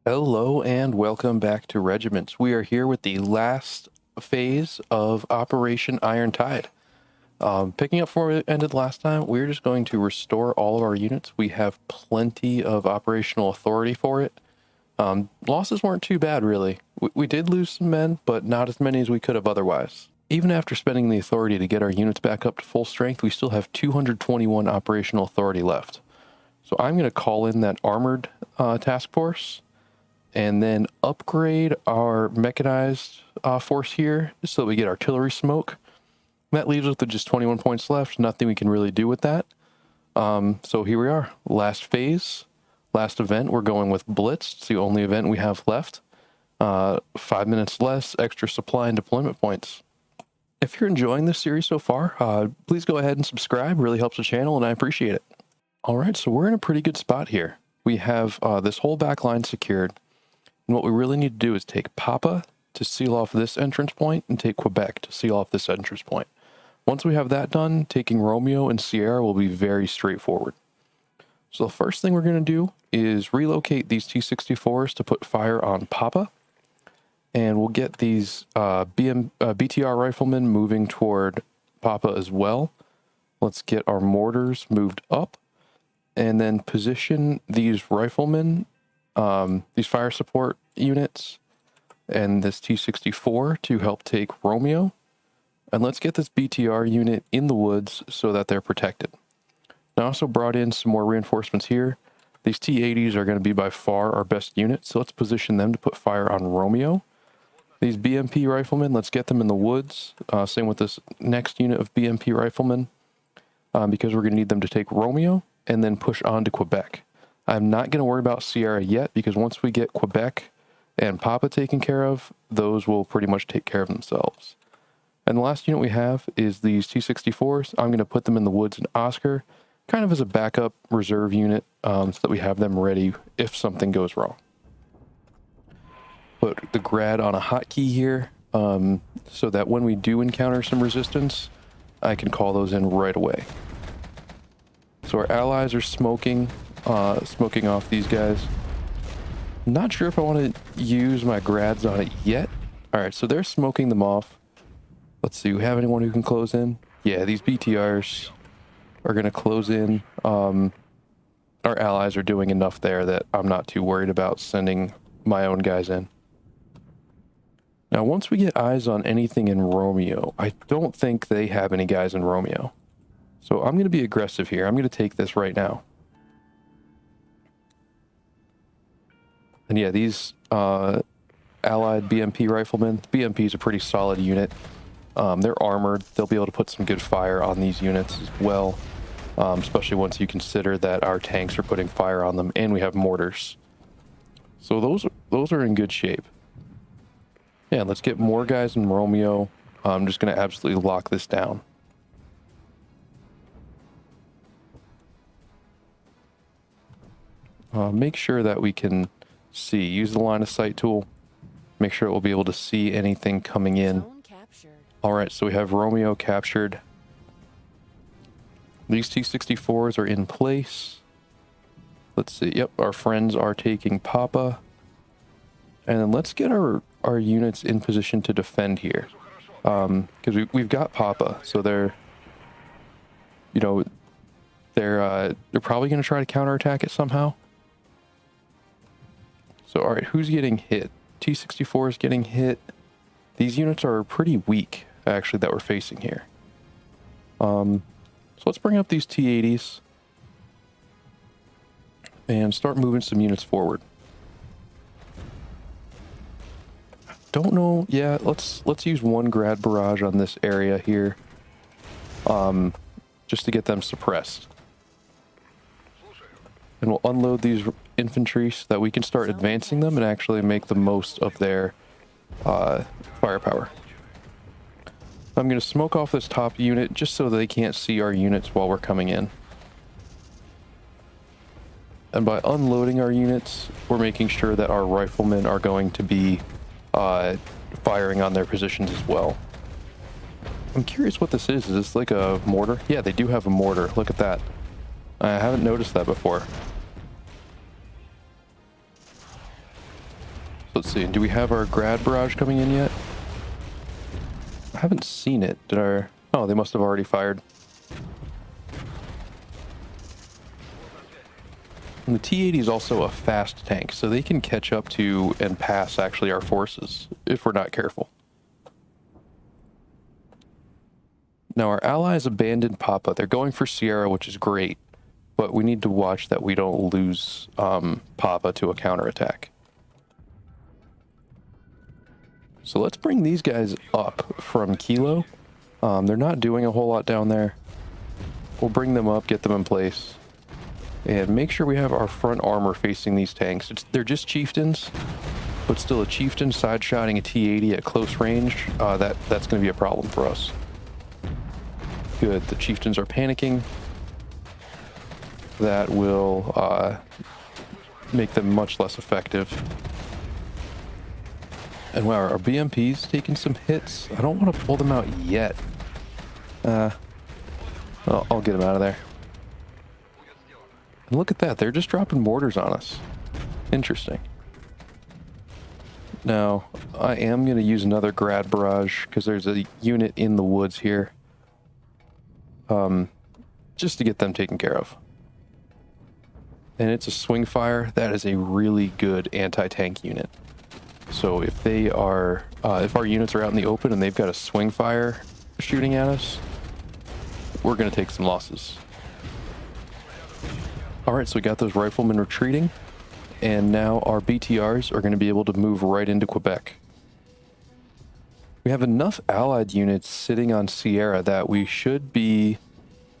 Hello and welcome back to Regiments. We are here with the last phase of Operation Iron Tide. Picking up from where it ended last time, we're just going to restore all of our units. We have plenty of operational authority for it. Losses weren't too bad, really. We did lose some men, but not as many as we could have otherwise. Even after spending the authority to get our units back up to full strength, we still have 221 operational authority left. So I'm going to call in that armored task force and then upgrade our mechanized force here so that we get artillery smoke. That leaves us with just 21 points left. Nothing we can really do with that. So here we are. Last phase, last event. We're going with Blitz. It's the only event we have left. 5 minutes less, extra supply and deployment points. If you're enjoying this series so far, please go ahead and subscribe. Really helps the channel, and I appreciate it. All right, so we're in a pretty good spot here. We have this whole back line secured. And what we really need to do is take Papa to seal off this entrance point and take Quebec to seal off this entrance point. Once we have that done, taking Romeo and Sierra will be very straightforward. So the first thing we're going to do is relocate these T-64s to put fire on Papa. And we'll get these BTR riflemen moving toward Papa as well. Let's get our mortars moved up and then position these riflemen, these fire support units, and this T-64 to help take Romeo. And let's get this BTR unit in the woods so that they're protected. I also brought in some more reinforcements here. These T-80s are going to be by far our best unit, so let's position them to put fire on Romeo. These BMP riflemen, let's get them in the woods. Same with this next unit of BMP riflemen, because we're going to need them to take Romeo and then push on to Quebec. I'm not going to worry about Sierra yet, because once we get Quebec and Papa taken care of, those will pretty much take care of themselves. And the last unit we have is these T-64s. I'm going to put them in the woods in Oscar, kind of as a backup reserve unit, so that we have them ready if something goes wrong. Put the grad on a hotkey here, so that when we do encounter some resistance, I can call those in right away. So our allies are smoking off these guys. Not sure if I want to use my grads on it yet. All right, so they're smoking them off. Let's see, we have anyone who can close in? Yeah, these BTRs are going to close in. Our allies are doing enough there that I'm not too worried about sending my own guys in. Now, once we get eyes on anything in Romeo, I don't think they have any guys in Romeo. So I'm going to be aggressive here. I'm going to take this right now. And yeah, these allied BMP riflemen, BMP is a pretty solid unit. They're armored. They'll be able to put some good fire on these units as well, especially once you consider that our tanks are putting fire on them and we have mortars. So those are in good shape. Yeah, let's get more guys in Romeo. I'm just going to absolutely lock this down. Make sure that we can see. Use the line of sight tool. Make sure we'll be able to see anything coming in. All right, so we have Romeo captured. These T-64s are in place. Let's see. Yep, our friends are taking Papa. And then let's get our units in position to defend here. Because we've got Papa, so they're probably going to try to counterattack it somehow. So, all right, who's getting hit? T-64 is getting hit. These units are pretty weak, actually, that we're facing here. So let's bring up these T-80s and start moving some units forward. Don't know. Yeah, let's use one grad barrage on this area here, just to get them suppressed. And we'll unload these infantry so that we can start advancing them and actually make the most of their firepower. I'm going to smoke off this top unit just so they can't see our units while we're coming in. And by unloading our units, we're making sure that our riflemen are going to be firing on their positions as well. I'm curious what this is. Is this like a mortar? Yeah, they do have a mortar. Look at that. I haven't noticed that before. Let's see, do we have our grad barrage coming in yet? I haven't seen it. Oh, they must have already fired. And the T-80 is also a fast tank, so they can catch up to and pass actually our forces if we're not careful. Now our allies abandoned Papa. They're going for Sierra, which is great, but we need to watch that we don't lose Papa to a counterattack. So let's bring these guys up from Kilo. They're not doing a whole lot down there. We'll bring them up, get them in place, and make sure we have our front armor facing these tanks. They're just chieftains, but still a chieftain side-shotting a T-80 at close range, that's going to be a problem for us. Good, the chieftains are panicking. That will make them much less effective. And wow, our BMP's taking some hits. I don't want to pull them out yet. I'll get them out of there. And look at that, they're just dropping mortars on us. Interesting. Now, I am going to use another grad barrage because there's a unit in the woods here. Just to get them taken care of. And it's a swing fire. That is a really good anti-tank unit. So if they are, if our units are out in the open and they've got a swing fire shooting at us, we're going to take some losses. All right, so we got those riflemen retreating, and now our BTRs are going to be able to move right into Quebec. We have enough allied units sitting on Sierra that we should be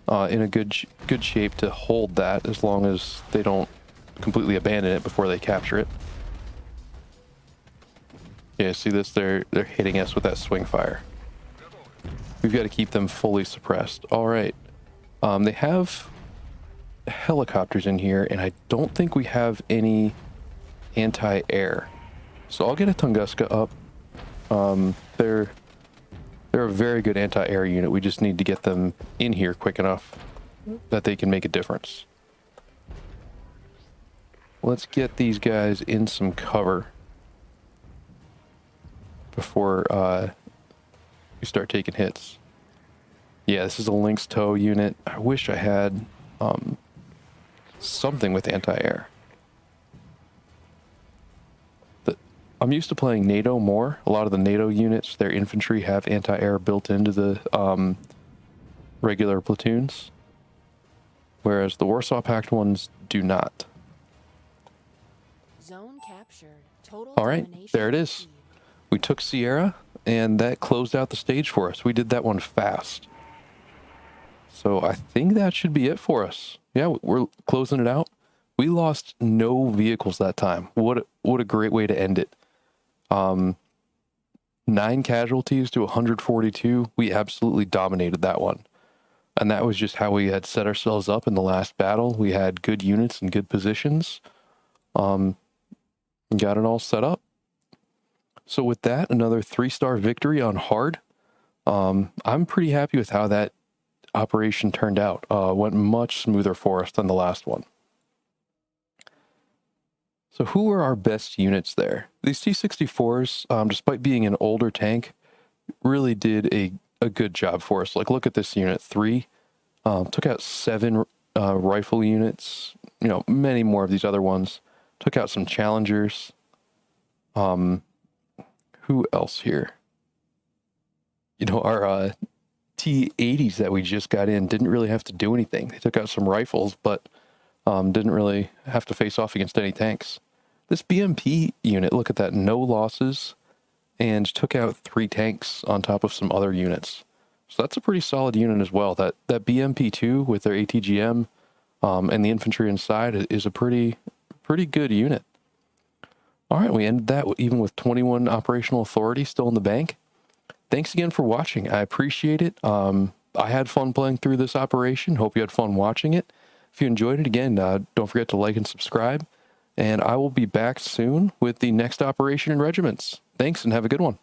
in a good shape to hold that, as long as they don't completely abandon it before they capture it. Yeah, see this? They're hitting us with that swing fire. We've got to keep them fully suppressed. All right. They have helicopters in here, and I don't think we have any anti-air. So I'll get a Tunguska up. They're a very good anti-air unit. We just need to get them in here quick enough that they can make a difference. Let's get these guys in some cover before we start taking hits. Yeah, this is a Lynx tow unit. I wish I had something with anti-air. I'm used to playing NATO more. A lot of the NATO units, their infantry have anti-air built into the regular platoons, whereas the Warsaw Pact ones do not. Zone captured. Total All right, there it is. We took Sierra, and that closed out the stage for us. We did that one fast. So I think that should be it for us. Yeah, we're closing it out. We lost no vehicles that time. What a great way to end it. 9 casualties to 142. We absolutely dominated that one. And that was just how we had set ourselves up in the last battle. We had good units and good positions. Got it all set up. So with that, another 3-star victory on hard. I'm pretty happy with how that operation turned out. Went much smoother for us than the last one. So who were our best units there? These T-64s, despite being an older tank, really did a good job for us. Like, look at this unit, 3. Took out 7 rifle units, many more of these other ones. Took out some Challengers. Who else here? Our T-80s that we just got in didn't really have to do anything. They took out some rifles, but didn't really have to face off against any tanks. This BMP unit, look at that, no losses, and took out 3 tanks on top of some other units. So that's a pretty solid unit as well. That BMP-2 with their ATGM and the infantry inside is a pretty good unit. All right, we ended that even with 21 operational authority still in the bank. Thanks again for watching. I appreciate it. I had fun playing through this operation. Hope you had fun watching it. If you enjoyed it, again, don't forget to like and subscribe. And I will be back soon with the next operation in Regiments. Thanks, and have a good one.